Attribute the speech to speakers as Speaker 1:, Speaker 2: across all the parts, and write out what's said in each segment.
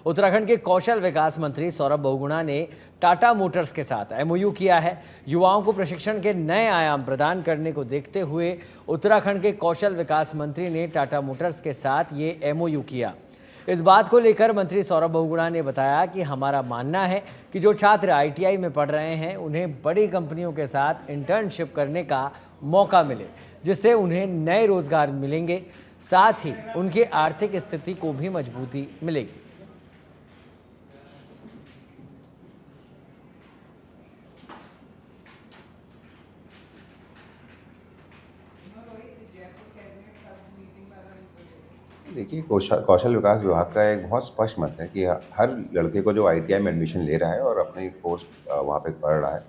Speaker 1: उत्तराखंड के कौशल विकास मंत्री सौरभ बहुगुणा ने टाटा मोटर्स के साथ एमओयू किया है। युवाओं को प्रशिक्षण के नए आयाम प्रदान करने को देखते हुए उत्तराखंड के कौशल विकास मंत्री ने टाटा मोटर्स के साथ ये एमओयू किया। इस बात को लेकर मंत्री सौरभ बहुगुणा ने बताया कि हमारा मानना है कि जो छात्र आईटीआई में पढ़ रहे हैं उन्हें बड़ी कंपनियों के साथ इंटर्नशिप करने का मौका मिले, जिससे उन्हें नए रोजगार मिलेंगे, साथ ही उनकी आर्थिक स्थिति को भी मजबूती मिलेगी।
Speaker 2: देखिए, कौशल विकास विभाग का एक बहुत स्पष्ट मत है कि हर लड़के को जो आईटीआई में एडमिशन ले रहा है और अपने कोर्स वहाँ पे पढ़ रहा है,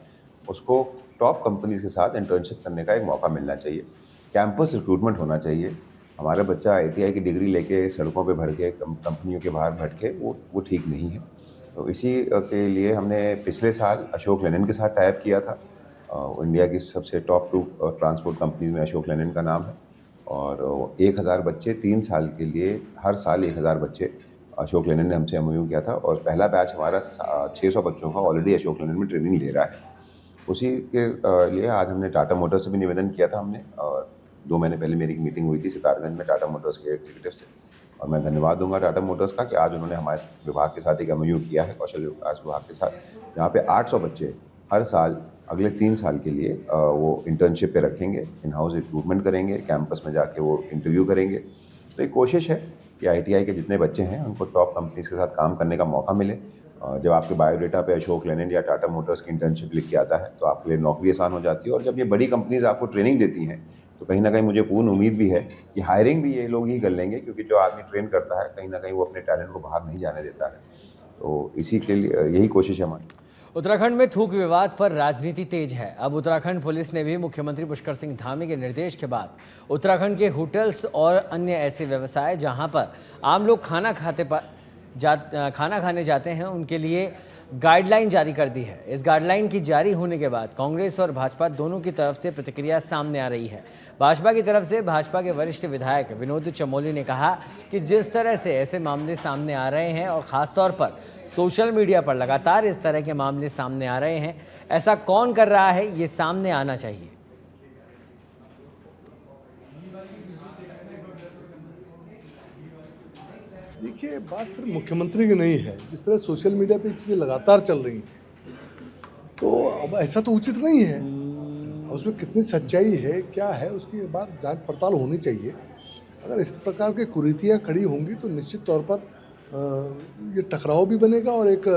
Speaker 2: उसको टॉप कंपनीज के साथ इंटर्नशिप करने का एक मौका मिलना चाहिए। कैंपस रिक्रूटमेंट होना चाहिए। हमारा बच्चा आईटीआई की डिग्री लेके सड़कों पे भटके, कंपनियों के बाहर भटके, वो ठीक नहीं है। तो इसी के लिए हमने पिछले साल अशोक लेलैंड के साथ टाइप किया था। इंडिया की सबसे टॉप 2 ट्रांसपोर्ट कंपनीज में अशोक लेलैंड का नाम है और 1000 बच्चे 3 साल के लिए, हर साल 1000 बच्चे अशोक लेलैंड ने हमसे एमओयू किया था और पहला बैच हमारा 600 बच्चों का ऑलरेडी अशोक लेलैंड में ट्रेनिंग ले रहा है। उसी के लिए आज हमने टाटा मोटर्स से भी निवेदन किया था। हमने 2 महीने पहले मेरी एक मीटिंग हुई थी सितारगंज में टाटा मोटर्स के एग्जीक्यूटिव से, और मैं धन्यवाद दूंगा टाटा मोटर्स का कि आज उन्होंने हमारे विभाग के साथ एक एमओयू किया है कौशल विकास विभाग के साथ, जहाँ पे 800 बच्चे हर साल अगले 3 साल के लिए वो इंटर्नशिप पे रखेंगे, इन हाउस रिक्रूटमेंट करेंगे, कैंपस में जाके वो इंटरव्यू करेंगे। तो एक कोशिश है कि आईटीआई के जितने बच्चे हैं उनको टॉप कंपनीज के साथ काम करने का मौका मिले। जब आपके बायोडेटा पे अशोक लेलैंड या टाटा मोटर्स की इंटर्नशिप लिख के आता है तो आपके लिए नौकरी आसान हो जाती है, और जब ये बड़ी कंपनीज आपको ट्रेनिंग देती हैं तो कहीं ना कहीं मुझे पूर्ण उम्मीद भी है कि हायरिंग भी ये लोग ही कर लेंगे, क्योंकि जो आदमी ट्रेन करता है कहीं ना कहीं वो अपने टैलेंट को बाहर नहीं जाने देता है। तो इसी के लिए यही कोशिश है हमारी।
Speaker 1: उत्तराखंड में थूक विवाद पर राजनीति तेज है। अब उत्तराखंड पुलिस ने भी मुख्यमंत्री पुष्कर सिंह धामी के निर्देश के बाद उत्तराखंड के होटल्स और अन्य ऐसे व्यवसाय जहां पर आम लोग खाना खाने जाते हैं उनके लिए गाइडलाइन जारी कर दी है। इस गाइडलाइन की जारी होने के बाद कांग्रेस और भाजपा दोनों की तरफ से प्रतिक्रिया सामने आ रही है। भाजपा की तरफ से भाजपा के वरिष्ठ विधायक विनोद चमोली ने कहा कि जिस तरह से ऐसे मामले सामने आ रहे हैं और ख़ासतौर पर सोशल मीडिया पर लगातार इस तरह के मामले सामने आ रहे हैं, ऐसा कौन कर रहा है ये सामने आना चाहिए।
Speaker 3: देखिए, बात सिर्फ मुख्यमंत्री की नहीं है। जिस तरह सोशल मीडिया पे चीज़ें लगातार चल रही हैं, तो अब ऐसा तो उचित नहीं है। उसमें कितनी सच्चाई है, क्या है, उसकी बात जांच पड़ताल होनी चाहिए। अगर इस प्रकार की कुरीतियाँ खड़ी होंगी तो निश्चित तौर पर ये टकराव भी बनेगा और एक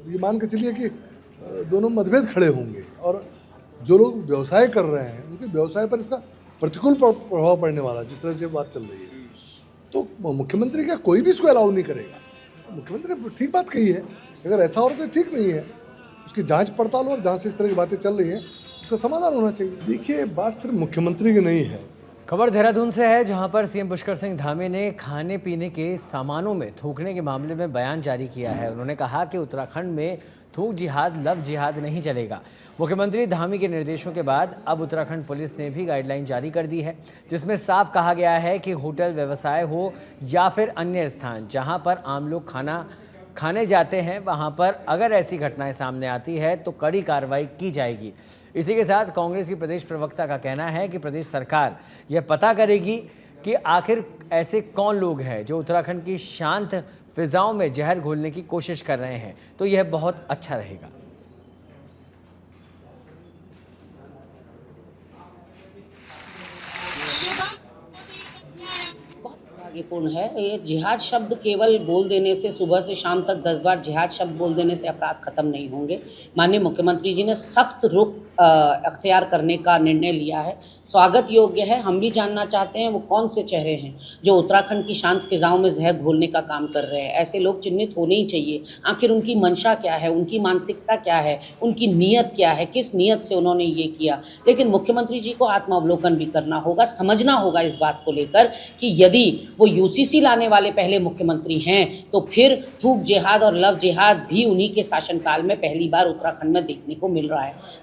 Speaker 3: ये मान के चलिए कि दोनों मतभेद खड़े होंगे, और जो लोग व्यवसाय कर रहे हैं उनके व्यवसाय पर इसका प्रतिकूल प्रभाव पड़ने वाला है। जिस तरह से बात चल रही है, तो मुख्यमंत्री का कोई भी इसको अलाउ नहीं करेगा। मुख्यमंत्री ने ठीक बात कही है, अगर ऐसा हो तो ठीक नहीं है, उसकी जांच पड़ताल और जहाँ से इस तरह की बातें चल रही हैं उसका समाधान होना चाहिए। देखिए, बात सिर्फ मुख्यमंत्री की नहीं है।
Speaker 1: खबर देहरादून से है, जहां पर सीएम पुष्कर सिंह धामी ने खाने पीने के सामानों में थूकने के मामले में बयान जारी किया है। उन्होंने कहा कि उत्तराखंड में थूक जिहाद, लव जिहाद नहीं चलेगा। मुख्यमंत्री धामी के निर्देशों के बाद अब उत्तराखंड पुलिस ने भी गाइडलाइन जारी कर दी है, जिसमें साफ कहा गया है कि होटल व्यवसाय हो या फिर अन्य स्थान जहां पर आम लोग खाना खाने जाते हैं, वहां पर अगर ऐसी घटनाएं सामने आती है तो कड़ी कार्रवाई की जाएगी। इसी के साथ कांग्रेस की प्रदेश प्रवक्ता का कहना है कि प्रदेश सरकार यह पता करेगी कि आखिर ऐसे कौन लोग हैं जो उत्तराखंड की शांत फिजाओं में जहर घोलने की कोशिश कर रहे हैं, तो यह बहुत अच्छा रहेगा।
Speaker 4: पूर्ण है। ये जिहाद शब्द केवल बोल देने से, सुबह से शाम तक 10 बार जिहाद शब्द बोल देने से अपराध खत्म नहीं होंगे। माननीय मुख्यमंत्री जी ने सख्त रुख अख्तियार करने का निर्णय लिया है, स्वागत योग्य है। हम भी जानना चाहते हैं वो कौन से चेहरे हैं जो उत्तराखंड की शांत फिजाओं में जहर घोलने का काम कर रहे हैं। ऐसे लोग चिन्हित होने ही चाहिए। आखिर उनकी मंशा क्या है, उनकी मानसिकता क्या है, उनकी नीयत क्या है, किस नीयत से उन्होंने ये किया। लेकिन मुख्यमंत्री जी को आत्मावलोकन भी करना होगा, समझना होगा इस बात को लेकर कि यदि वो यूसीसी लाने वाले पहले मुख्यमंत्री हैं तो फिर थूक जिहाद और लव जिहाद भी उन्हीं के शासनकाल में पहली बार उत्तराखंड में देखने को मिल रहा है।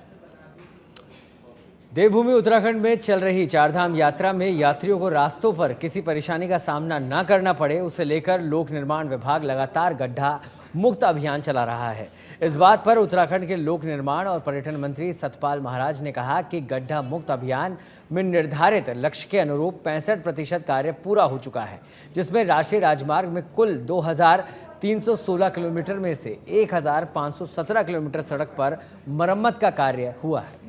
Speaker 1: देवभूमि उत्तराखंड में चल रही चारधाम यात्रा में यात्रियों को रास्तों पर किसी परेशानी का सामना न करना पड़े, उसे लेकर लोक निर्माण विभाग लगातार गड्ढा मुक्त अभियान चला रहा है। इस बात पर उत्तराखंड के लोक निर्माण और पर्यटन मंत्री सतपाल महाराज ने कहा कि गड्ढा मुक्त अभियान में निर्धारित लक्ष्य के अनुरूप 65% कार्य पूरा हो चुका है, जिसमें राष्ट्रीय राजमार्ग में कुल 2316 किलोमीटर में से 1517 किलोमीटर सड़क पर मरम्मत का कार्य हुआ है।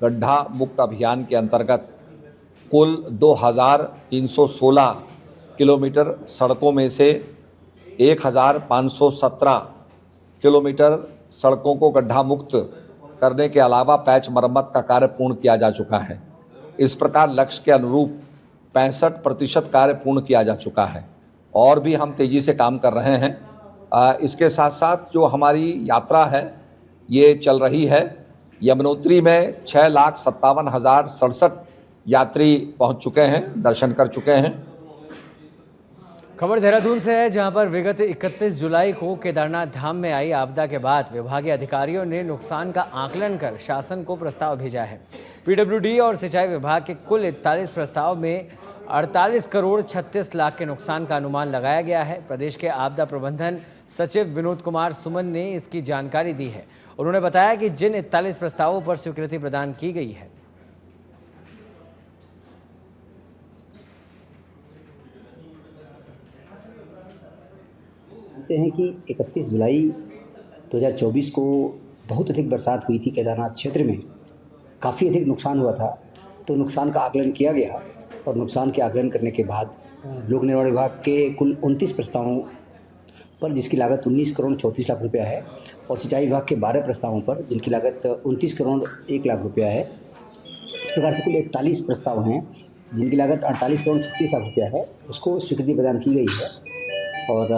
Speaker 5: गड्ढा मुक्त अभियान के अंतर्गत कुल 2316 किलोमीटर सड़कों में से 1517 किलोमीटर सड़कों को गड्ढा मुक्त करने के अलावा पैच मरम्मत का कार्य पूर्ण किया जा चुका है। इस प्रकार लक्ष्य के अनुरूप 65% कार्य पूर्ण किया जा चुका है और भी हम तेज़ी से काम कर रहे हैं। इसके साथ साथ जो हमारी यात्रा है ये चल रही है। यमुनोत्री में 6,57,067 यात्री पहुंच चुके हैं, दर्शन कर चुके हैं।
Speaker 1: खबर देहरादून से है, जहां पर विगत 31 जुलाई को केदारनाथ धाम में आई आपदा के बाद विभागीय अधिकारियों ने नुकसान का आकलन कर शासन को प्रस्ताव भेजा है। पीडब्ल्यूडी और सिंचाई विभाग के कुल 41 प्रस्ताव में 48 करोड़ 36 लाख के नुकसान का अनुमान लगाया गया है। प्रदेश के आपदा प्रबंधन सचिव विनोद कुमार सुमन ने इसकी जानकारी दी है। उन्होंने बताया कि जिन 41 प्रस्तावों पर स्वीकृति प्रदान की गई है,
Speaker 6: जानते हैं कि 31 जुलाई 2024 को बहुत अधिक बरसात हुई थी केदारनाथ क्षेत्र में, काफ़ी अधिक नुकसान हुआ था। तो नुकसान का आकलन किया गया और नुकसान के आकलन करने के बाद लोक निर्माण विभाग के कुल 29 प्रस्तावों पर जिसकी लागत 19 करोड़ 34 लाख रुपया है और सिंचाई विभाग के 12 प्रस्तावों पर जिनकी लागत 29 करोड़ 1 लाख रुपया है। इस प्रकार से कुल 41 प्रस्ताव हैं जिनकी लागत 48 करोड़ 36 लाख रुपया है, उसको स्वीकृति प्रदान की गई है और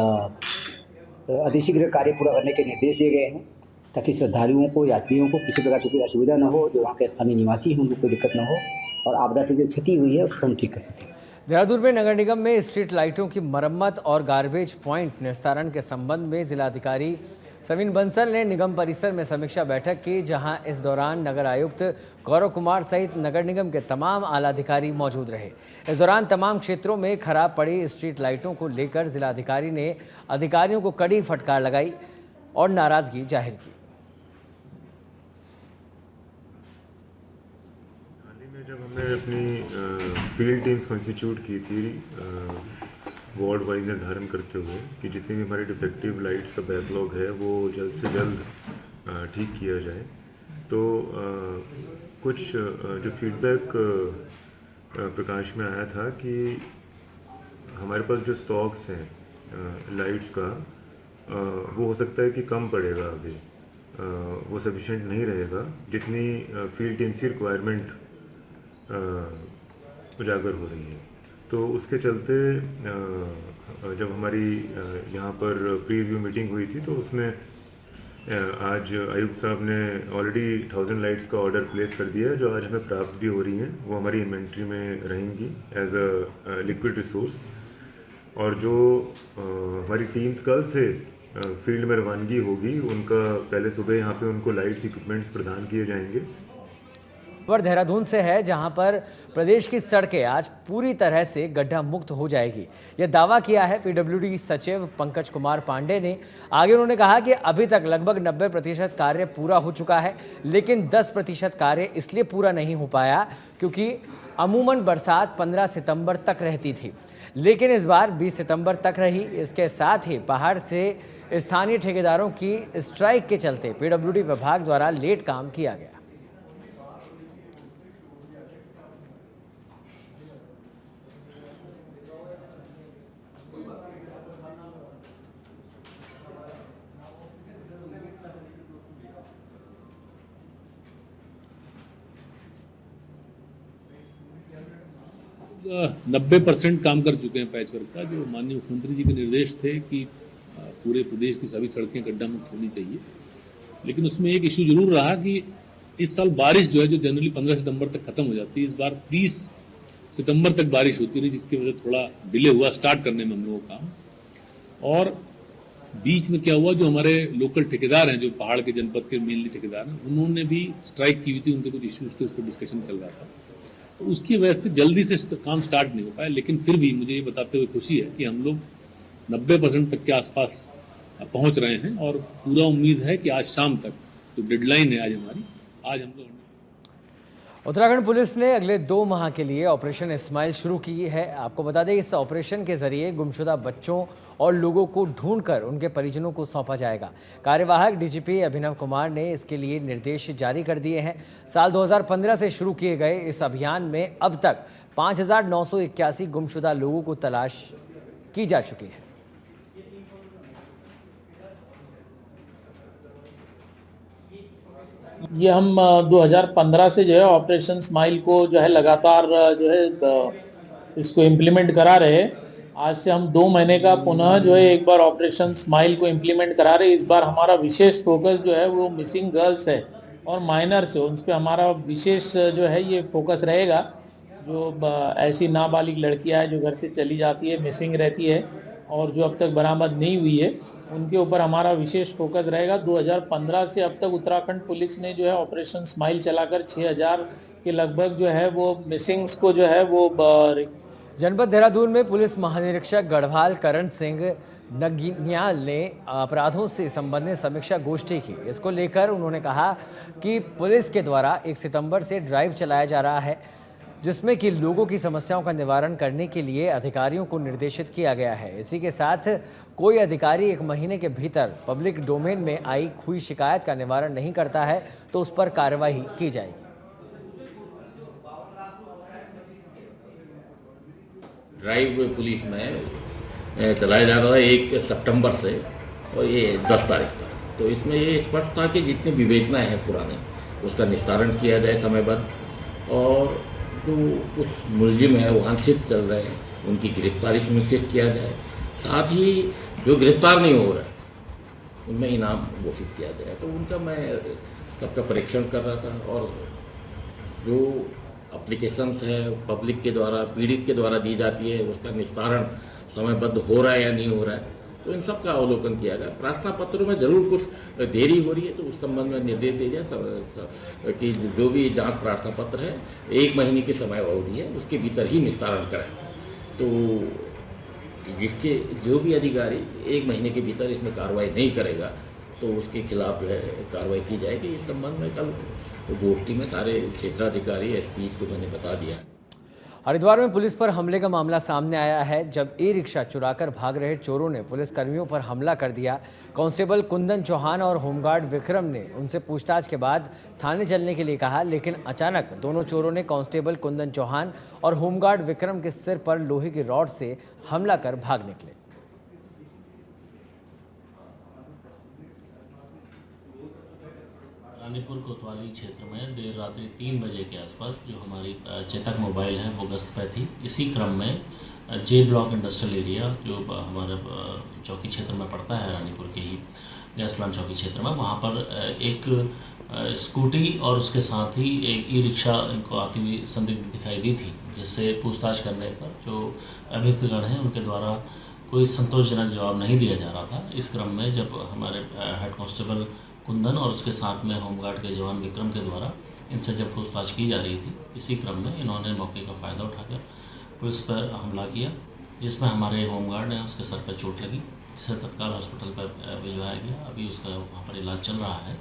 Speaker 6: अतिशीघ्र कार्य पूरा करने के निर्देश दिए गए हैं ताकि श्रद्धालुओं को, यात्रियों को किसी प्रकार की कोई असुविधा न हो, जो वहाँ के स्थानीय निवासी हैं उनको कोई दिक्कत न हो और आपदा से जो क्षति हुई है उसको हम ठीक कर सकें।
Speaker 1: देहरादून में नगर निगम में स्ट्रीट लाइटों की मरम्मत और गार्बेज पॉइंट निस्तारण के संबंध में जिलाधिकारी सविन बंसल ने निगम परिसर में समीक्षा बैठक की, जहां इस दौरान नगर आयुक्त गौरव कुमार सहित नगर निगम के तमाम आला अधिकारी मौजूद रहे। इस दौरान तमाम क्षेत्रों में खराब पड़ी स्ट्रीट लाइटों को लेकर जिलाधिकारी ने अधिकारियों को कड़ी फटकार लगाई और नाराजगी जाहिर की।
Speaker 7: जब हमने अपनी फील्ड टीम्स कॉन्स्टिट्यूट की थी वार्ड वाइज निर्धारण करते हुए कि जितनी भी हमारी डिफेक्टिव लाइट्स का बैकलॉग है वो जल्द से जल्द ठीक किया जाए, तो कुछ जो फीडबैक प्रकाश में आया था कि हमारे पास जो स्टॉक्स हैं लाइट्स का वो हो सकता है कि कम पड़ेगा, आगे वो सफिशिएंट नहीं रहेगा जितनी फील्ड टीम्स की रिक्वायरमेंट उजागर हो रही है। तो उसके चलते जब हमारी यहाँ पर प्री रिव्यू मीटिंग हुई थी तो उसमें आज आयुक्त साहब ने ऑलरेडी 1000 लाइट्स का ऑर्डर प्लेस कर दिया है, जो आज हमें प्राप्त भी हो रही हैं। वो हमारी इन्वेंट्री में रहेंगी एज अ लिक्विड रिसोर्स, और जो हमारी टीम्स कल से फील्ड में रवानगी होगी उनका पहले सुबह यहाँ पे उनको लाइट्स इक्विपमेंट्स प्रदान किए जाएंगे।
Speaker 1: खबर देहरादून से है, जहां पर प्रदेश की सड़कें आज पूरी तरह से गड्ढा मुक्त हो जाएगी। यह दावा किया है पीडब्ल्यूडी सचिव पंकज कुमार पांडे ने। आगे उन्होंने कहा कि अभी तक लगभग 90% कार्य पूरा हो चुका है, लेकिन 10% कार्य इसलिए पूरा नहीं हो पाया क्योंकि अमूमन बरसात 15 सितंबर तक रहती थी, लेकिन इस बार 20 सितंबर तक रही। इसके साथ ही पहाड़ से स्थानीय ठेकेदारों की स्ट्राइक के चलते पीडब्ल्यूडी विभाग द्वारा लेट काम किया गया।
Speaker 8: लगभग 90% काम कर चुके हैं पैच वर्क का। जो माननीय मुख्यमंत्री जी के निर्देश थे कि पूरे प्रदेश की सभी सड़कें गड्ढा मुक्त होनी चाहिए, लेकिन उसमें एक इशू जरूर रहा कि इस साल बारिश जो है, जो जनरली 15 सितंबर तक खत्म हो जाती है, इस बार 30 सितंबर तक बारिश होती रही, जिसकी वजह से थोड़ा डिले हुआ स्टार्ट करने में हम लोगों का काम। और बीच में क्या हुआ, जो हमारे लोकल ठेकेदार हैं, जो पहाड़ के जनपद के मेनली ठेकेदार हैं, उन्होंने भी स्ट्राइक की हुई थी, उनके कुछ इश्यूज थे, उस पर डिस्कशन चल रहा था। तो उसकी वजह से जल्दी से काम स्टार्ट नहीं हो पाया, लेकिन फिर भी मुझे ये बताते हुए खुशी है कि हम लोग 90% तक के आसपास पहुंच रहे हैं और पूरा उम्मीद है कि आज शाम तक, जो डेडलाइन है आज हमारी, आज हम लोग।
Speaker 1: उत्तराखंड पुलिस ने अगले 2 माह के लिए ऑपरेशन इस्माइल शुरू की है। आपको बता दें, इस ऑपरेशन के जरिए गुमशुदा बच्चों और लोगों को ढूंढकर उनके परिजनों को सौंपा जाएगा। कार्यवाहक डीजीपी अभिनव कुमार ने इसके लिए निर्देश जारी कर दिए हैं। साल 2015 से शुरू किए गए इस अभियान में अब तक 5,981 गुमशुदा लोगों को तलाश की जा चुकी है।
Speaker 9: ये हम 2015 से जो है ऑपरेशन स्माइल को जो है लगातार जो है इसको इम्प्लीमेंट करा रहे हैं। आज से हम 2 महीने का पुनः जो है एक बार ऑपरेशन स्माइल को इम्प्लीमेंट करा रहे हैं। इस बार हमारा विशेष फोकस जो है वो मिसिंग गर्ल्स है और माइनर्स है, उन पर हमारा विशेष जो है ये फोकस रहेगा। जो ऐसी नाबालिग लड़कियां हैं जो घर से चली जाती है, मिसिंग रहती है और जो अब तक बरामद नहीं हुई है, उनके ऊपर हमारा विशेष फोकस रहेगा। 2015 से अब तक उत्तराखंड पुलिस ने जो है ऑपरेशन स्माइल चलाकर 6,000 के लगभग जो है वो मिसिंग्स को जो है वो
Speaker 1: जनपद देहरादून में पुलिस महानिरीक्षक गढ़वाल करण सिंह नगिन्याल ने अपराधों से संबंधित समीक्षा गोष्ठी की। इसको लेकर उन्होंने कहा कि पुलिस के द्वारा 1 सितंबर से ड्राइव चलाया जा रहा है, जिसमें कि लोगों की समस्याओं का निवारण करने के लिए अधिकारियों को निर्देशित किया गया है। इसी के साथ कोई अधिकारी 1 महीने के भीतर पब्लिक डोमेन में आई हुई शिकायत का निवारण नहीं करता है तो उस पर कार्रवाई की जाएगी।
Speaker 10: ड्राइव पुलिस में चलाया जा रहा है 1 सितंबर से और ये 10 तारीख तक। तो इसमें ये स्पष्ट था कि जितनी विवेचनाएं हैं पुराने, उसका निस्तारण किया जाए समयबद्ध, और जो उस मुलजिम है वांछित चल रहे हैं उनकी गिरफ्तारी सुनिश्चित किया जाए। साथ ही जो गिरफ्तार नहीं हो रहा है उनमें इनाम घोषित किया जाए। तो उनका मैं सबका परीक्षण कर रहा था, और जो एप्लीकेशंस है पब्लिक के द्वारा, पीड़ित के द्वारा दी जाती है, उसका निस्तारण समयबद्ध हो रहा है या नहीं हो रहा है, तो इन सब का अवलोकन किया गया। प्रार्थना पत्रों में जरूर कुछ देरी हो रही है तो उस संबंध में निर्देश दिया जाए कि जो भी जांच प्रार्थना पत्र है 1 महीने की समय अवधि है उसके भीतर ही निस्तारण करें। तो जिसके जो भी अधिकारी 1 महीने के भीतर इसमें कार्रवाई नहीं करेगा तो उसके खिलाफ जो है कार्रवाई की जाएगी। इस संबंध में कल गोष्ठी में सारे क्षेत्राधिकारी एसपी को मैंने बता दिया है।
Speaker 1: हरिद्वार में पुलिस पर हमले का मामला सामने आया है, जब ई-रिक्शा चुराकर भाग रहे चोरों ने पुलिस कर्मियों पर हमला कर दिया। कांस्टेबल कुंदन चौहान और होमगार्ड विक्रम ने उनसे पूछताछ के बाद थाने चलने के लिए कहा, लेकिन अचानक दोनों चोरों ने कांस्टेबल कुंदन चौहान और होमगार्ड विक्रम के सिर पर लोहे की रॉड से हमला कर भाग निकले।
Speaker 11: रानीपुर कोतवाली क्षेत्र में देर रात्रि 3 बजे के आसपास जो हमारी चेतक मोबाइल है वो गश्त पे थी। इसी क्रम में जे ब्लॉक इंडस्ट्रियल एरिया जो हमारे चौकी क्षेत्र में पड़ता है, रानीपुर के ही गैस प्लांट चौकी क्षेत्र में, वहाँ पर एक स्कूटी और उसके साथ ही एक ई रिक्शा इनको आती हुई संदिग्ध दिखाई दी थी, जिससे पूछताछ करने पर जो अभियुक्तगण हैं उनके द्वारा कोई संतोषजनक जवाब नहीं दिया जा रहा था। इस क्रम में जब हमारे हेड कांस्टेबल कुंदन और उसके साथ में होमगार्ड के जवान विक्रम के द्वारा इनसे जब पूछताछ की जा रही थी, इसी क्रम में इन्होंने मौके का फ़ायदा उठाकर पुलिस पर हमला किया, जिसमें हमारे होमगार्ड है उसके सर पर चोट लगी, जिसे तत्काल हॉस्पिटल पर भिजवाया गया। अभी उसका वहाँ पर इलाज चल रहा है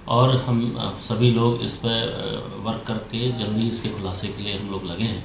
Speaker 11: और हम सभी लोग इस पर वर्क करके जल्दी इसके खुलासे के लिए हम लोग लगे हैं।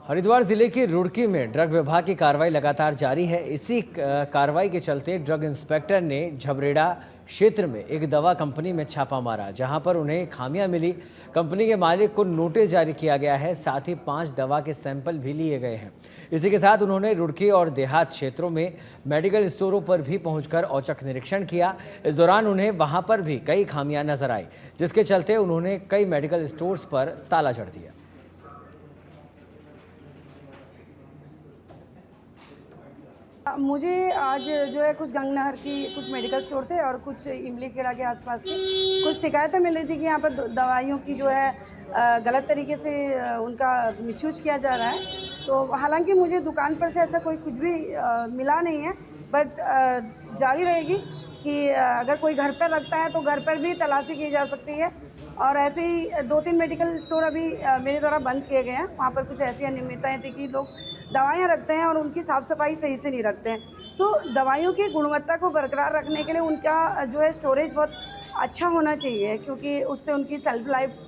Speaker 1: हरिद्वार जिले की रुड़की में ड्रग विभाग की कार्रवाई लगातार जारी है। इसी कार्रवाई के चलते ड्रग इंस्पेक्टर ने झबरेड़ा क्षेत्र में एक दवा कंपनी में छापा मारा, जहां पर उन्हें खामियां मिली। कंपनी के मालिक को नोटिस जारी किया गया है, साथ ही 5 दवा के सैंपल भी लिए गए हैं। इसी के साथ उन्होंने रुड़की और देहात क्षेत्रों में मेडिकल स्टोरों पर भी पहुंचकर औचक निरीक्षण किया। इस दौरान उन्हें वहां पर भी कई खामियां नजर आई, जिसके चलते उन्होंने कई मेडिकल स्टोर्स पर ताला जड़ दिया।
Speaker 12: मुझे आज जो है कुछ गंगनहर की कुछ मेडिकल स्टोर थे और कुछ इमली खेड़ा के आसपास के कुछ शिकायतें मिल रही थी कि यहाँ पर दवाइयों की जो है गलत तरीके से उनका मिसयूज किया जा रहा है। तो हालांकि मुझे दुकान पर से ऐसा कोई कुछ भी मिला नहीं है, बट जारी रहेगी कि अगर कोई घर पर रखता है तो घर पर भी तलाशी की जा सकती है। और ऐसे ही 2-3 मेडिकल स्टोर अभी मेरे द्वारा बंद किए गए हैं। वहाँ पर कुछ ऐसी अनियमितताएँ थी कि लोग दवाइयाँ रखते हैं और उनकी साफ़ सफाई सही से नहीं रखते हैं। तो दवाइयों की गुणवत्ता को बरकरार रखने के लिए उनका जो है स्टोरेज बहुत अच्छा होना चाहिए, क्योंकि उससे उनकी सेल्फ लाइफ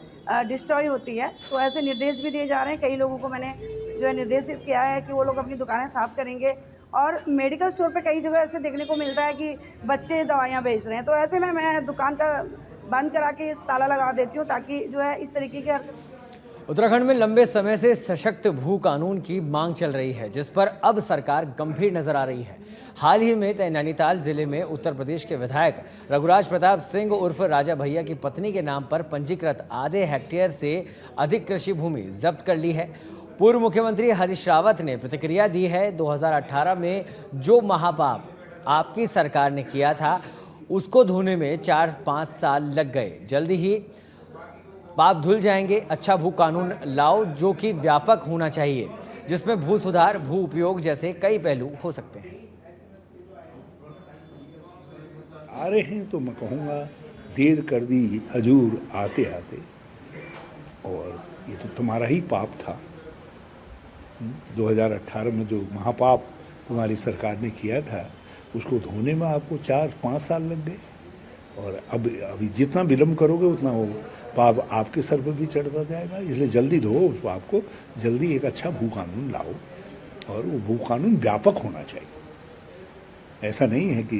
Speaker 12: डिस्ट्रॉय होती है। तो ऐसे निर्देश भी दिए जा रहे हैं। कई लोगों को मैंने जो है निर्देशित किया है कि वो लोग अपनी दुकानें साफ़ करेंगे। और मेडिकल स्टोर पे कई जगह ऐसे देखने को मिलता है कि बच्चे दवाइयाँ बेच रहे हैं, तो ऐसे में मैं दुकान का बंद करा के ताला लगा देती हूँ, ताकि जो है इस तरीके के
Speaker 1: उत्तराखंड में लंबे समय से सशक्त भू कानून की मांग चल रही है, जिस पर अब सरकार गंभीर नजर आ रही है। हाल ही में नैनीताल जिले में उत्तर प्रदेश के विधायक रघुराज प्रताप सिंह उर्फ राजा भैया की पत्नी के नाम पर पंजीकृत आधे हेक्टेयर से अधिक कृषि भूमि जब्त कर ली है। पूर्व मुख्यमंत्री हरीश रावत ने प्रतिक्रिया दी है। 2018 में जो महापाप आपकी सरकार ने किया था, उसको धोने में 4-5 साल लग गए। जल्दी ही पाप धुल जाएंगे। अच्छा भू कानून लाओ जो कि व्यापक होना चाहिए, जिसमें भू सुधार, भू उपयोग जैसे कई पहलू हो सकते हैं।
Speaker 13: आ रहे हैं तो मैं कहूँगा देर कर दी हजूर आते आते, और ये तो तुम्हारा ही पाप था। 2018 में जो महापाप तुम्हारी सरकार ने किया था, उसको धोने में आपको 4-5 साल लग गए। और अब अभी जितना विलम्ब करोगे उतना वो पाप आपके सर पर भी चढ़ता जाएगा। इसलिए जल्दी धो उस पाप को, जल्दी एक अच्छा भू कानून लाओ, और वो भू कानून व्यापक होना चाहिए। ऐसा नहीं है कि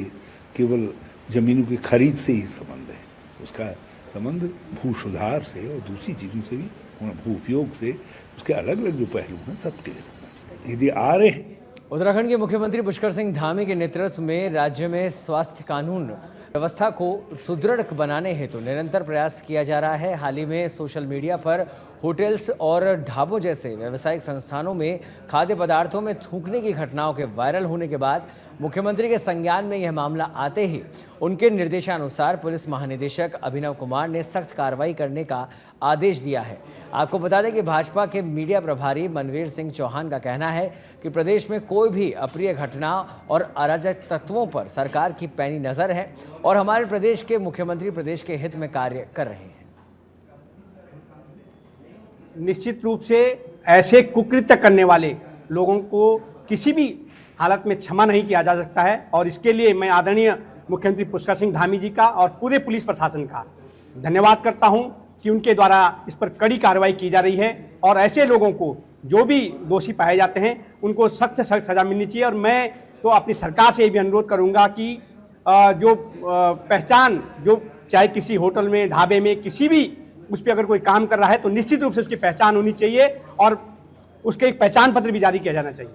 Speaker 13: केवल ज़मीनों की खरीद से ही संबंध है, उसका संबंध भू सुधार से और दूसरी चीज़ों से भी, भू उपयोग से, उसके अलग अलग जो पहलू हैं सबके लिए होना चाहिए। यदि आ रहे हैं।
Speaker 1: उत्तराखंड के मुख्यमंत्री पुष्कर सिंह धामी के नेतृत्व में राज्य में स्वास्थ्य कानून व्यवस्था को सुदृढ़ बनाने हेतु निरंतर प्रयास किया जा रहा है। हाल ही में सोशल मीडिया पर होटल्स और ढाबों जैसे व्यावसायिक संस्थानों में खाद्य पदार्थों में थूकने की घटनाओं के वायरल होने के बाद मुख्यमंत्री के संज्ञान में यह मामला आते ही उनके निर्देशानुसार पुलिस महानिदेशक अभिनव कुमार ने सख्त कार्रवाई करने का आदेश दिया है। आपको बता दें कि भाजपा के मीडिया प्रभारी मनवीर सिंह चौहान का कहना है कि प्रदेश में कोई भी अप्रिय घटना और अराजक तत्वों पर सरकार की पैनी नज़र है और हमारे प्रदेश के मुख्यमंत्री प्रदेश के हित में कार्य कर रहे हैं।
Speaker 14: निश्चित रूप से ऐसे कुकृत्य करने वाले लोगों को किसी भी हालत में क्षमा नहीं किया जा सकता है, और इसके लिए मैं आदरणीय मुख्यमंत्री पुष्कर सिंह धामी जी का और पूरे पुलिस प्रशासन का धन्यवाद करता हूं कि उनके द्वारा इस पर कड़ी कार्रवाई की जा रही है, और ऐसे लोगों को जो भी दोषी पाए जाते हैं उनको सख्त से सख्त सजा मिलनी चाहिए। और मैं तो अपनी सरकार से भी अनुरोध करूंगा कि जो पहचान, जो चाहे किसी होटल में, ढाबे में, किसी भी उस पर अगर कोई काम कर रहा है तो निश्चित रूप से उसकी पहचान होनी चाहिए और उसके एक पहचान पत्र भी जारी किया जाना चाहिए।